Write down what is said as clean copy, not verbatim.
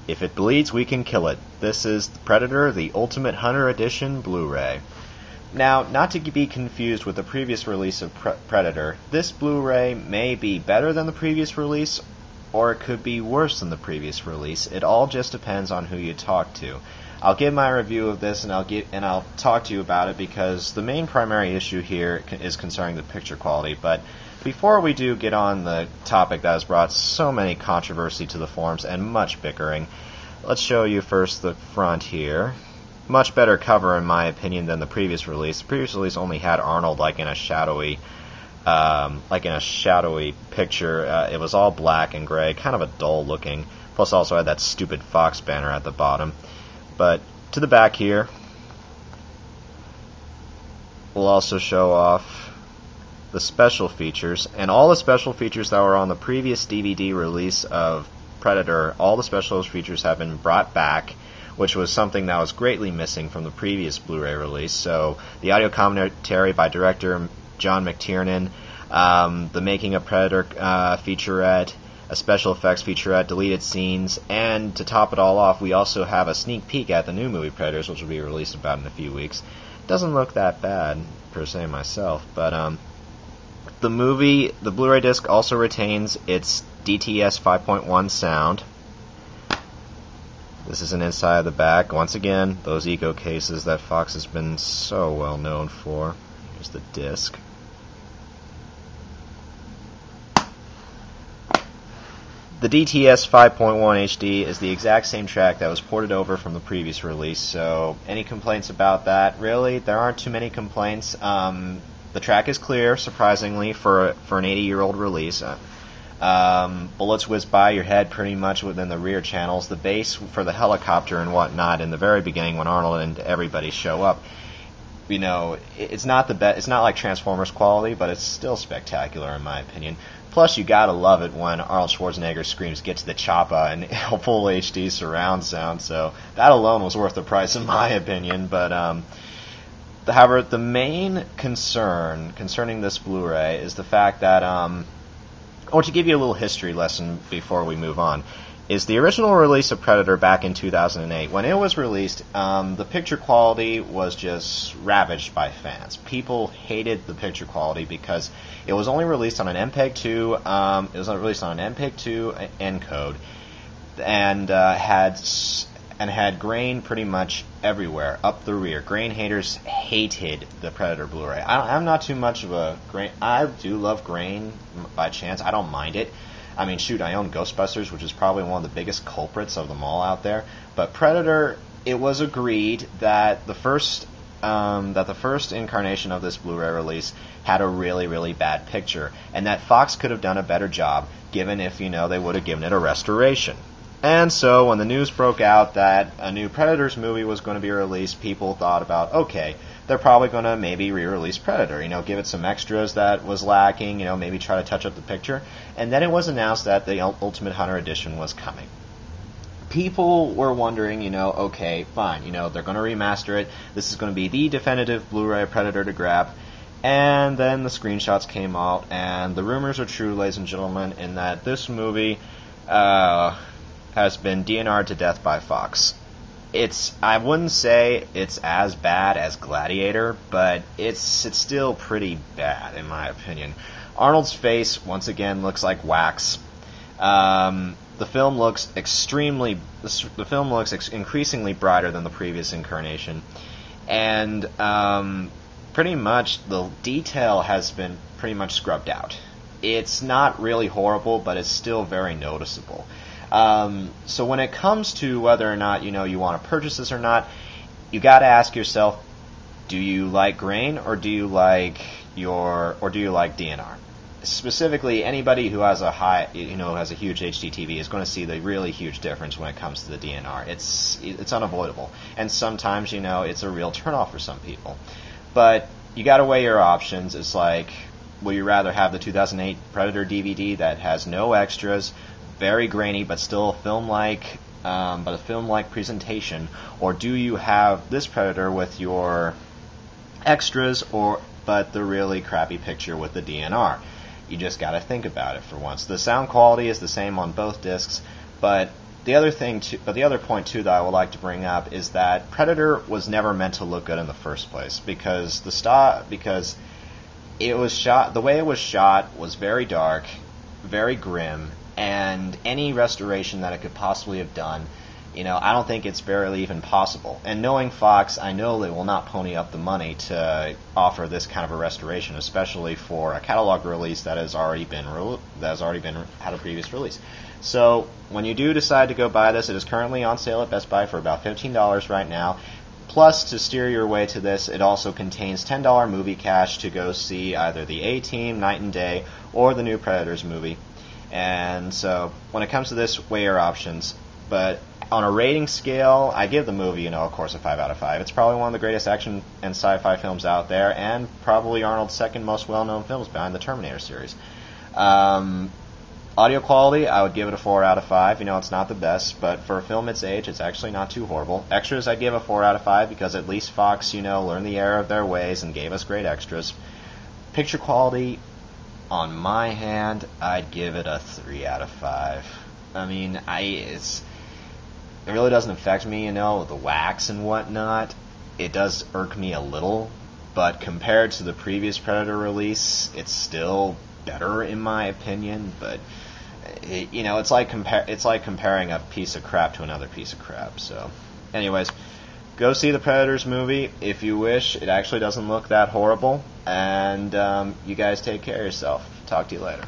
If it bleeds, we can kill it. This is Predator, the Ultimate Hunter Edition Blu-ray. Now, not to be confused with the previous release of Predator, this Blu-ray may be better than the previous release, or it could be worse than the previous release. It all just depends on who you talk to. I'll give my review of this, and I'll talk to you about it, because the main primary issue here is concerning the picture quality. But before we do get on the topic that has brought so many controversy to the forums and much bickering, let's show you first the front here. Much better cover, in my opinion, than the previous release. The previous release only had Arnold like in a shadowy picture. It was all black and gray, kind of a dull looking. Plus, also had that stupid Fox banner at the bottom. But to the back here, we'll also show off the special features, and all the special features that were on the previous DVD release of Predator. All the special features have been brought back, which was something that was greatly missing from the previous Blu-ray release. So the audio commentary by director John McTiernan, the Making of Predator featurette, a special effects featurette, deleted scenes, and to top it all off, we also have a sneak peek at the new movie Predators, which will be released about in a few weeks. Doesn't look that bad, per se, myself, but the Blu-ray disc also retains its DTS 5.1 sound. This is an inside of the back. Once again, those eco cases that Fox has been so well known for. Here's the disc. The DTS 5.1 HD is the exact same track that was ported over from the previous release, so any complaints about that? Really, there aren't too many complaints. The track is clear, surprisingly, for an 80-year-old release. Bullets whiz by your head pretty much within the rear channels. The bass for the helicopter and whatnot in the very beginning when Arnold and everybody show up, you know, it's not the best. It's not like Transformers quality, but it's still spectacular in my opinion. Plus, you gotta love it when Arnold Schwarzenegger screams "Get to the Choppa" in full HD surround sound. So that alone was worth the price, in my opinion. But however, the main concern concerning this Blu-ray is the fact that, to give you a little history lesson before we move on, is the original release of Predator back in 2008. When it was released, the picture quality was just ravaged by fans. People hated the picture quality because it was only released on an MPEG-2. It was released on an MPEG-2 encode, and had grain pretty much everywhere up the rear. Grain haters hated the Predator Blu-ray. I'm not too much of a grain. I do love grain by chance. I don't mind it. I mean, shoot, I own Ghostbusters, which is probably one of the biggest culprits of them all out there. But Predator, it was agreed that the first incarnation of this Blu-ray release had a really, really bad picture, and that Fox could have done a better job, given if, they would have given it a restoration. And so when the news broke out that a new Predators movie was going to be released, people thought about, okay, they're probably going to maybe re-release Predator, give it some extras that was lacking, maybe try to touch up the picture. And then it was announced that the Ultimate Hunter Edition was coming. People were wondering, okay, fine, they're going to remaster it. This is going to be the definitive Blu-ray Predator to grab. And then the screenshots came out, and the rumors are true, ladies and gentlemen, in that this movie has been DNR'd to death by Fox. I wouldn't say it's as bad as Gladiator, but it's still pretty bad in my opinion. Arnold's face once again looks like wax. The film looks increasingly brighter than the previous incarnation, and pretty much the detail has been pretty much scrubbed out. It's not really horrible, but it's still very noticeable. So when it comes to whether or not you want to purchase this or not, you got to ask yourself: do you like grain, or do you like DNR? Specifically, anybody who has has a huge HD TV is going to see the really huge difference when it comes to the DNR. It's unavoidable, and sometimes it's a real turnoff for some people. But you got to weigh your options. It's like, will you rather have the 2008 Predator DVD that has no extras, very grainy, but still a film-like presentation, or do you have this Predator with your extras, but the really crappy picture with the DNR? You just got to think about it for once. The sound quality is the same on both discs, but the other point too that I would like to bring up is that Predator was never meant to look good in the first place because it was shot, the way it was shot was very dark, very grim, and any restoration that it could possibly have done, I don't think it's barely even possible. And knowing Fox, I know they will not pony up the money to offer this kind of a restoration, especially for a catalog release that has already had a previous release. So when you do decide to go buy this, it is currently on sale at Best Buy for about $15 right now. Plus, to steer your way to this, it also contains $10 movie cash to go see either the A-Team, Night and Day, or the new Predators movie. And so, when it comes to this, weigh your options. But on a rating scale, I give the movie, of course, a 5 out of 5. It's probably one of the greatest action and sci-fi films out there, and probably Arnold's second most well-known films behind the Terminator series. Audio quality, I would give it a 4 out of 5. It's not the best, but for a film its age, it's actually not too horrible. Extras, I'd give a 4 out of 5 because at least Fox, learned the error of their ways and gave us great extras. Picture quality, on my hand, I'd give it a 3 out of 5. It really doesn't affect me, the wax and whatnot. It does irk me a little, but compared to the previous Predator release, it's still better in my opinion. But it's like comparing a piece of crap to another piece of crap. So, anyways, go see the Predators movie if you wish. It actually doesn't look that horrible, and you guys take care of yourself. Talk to you later.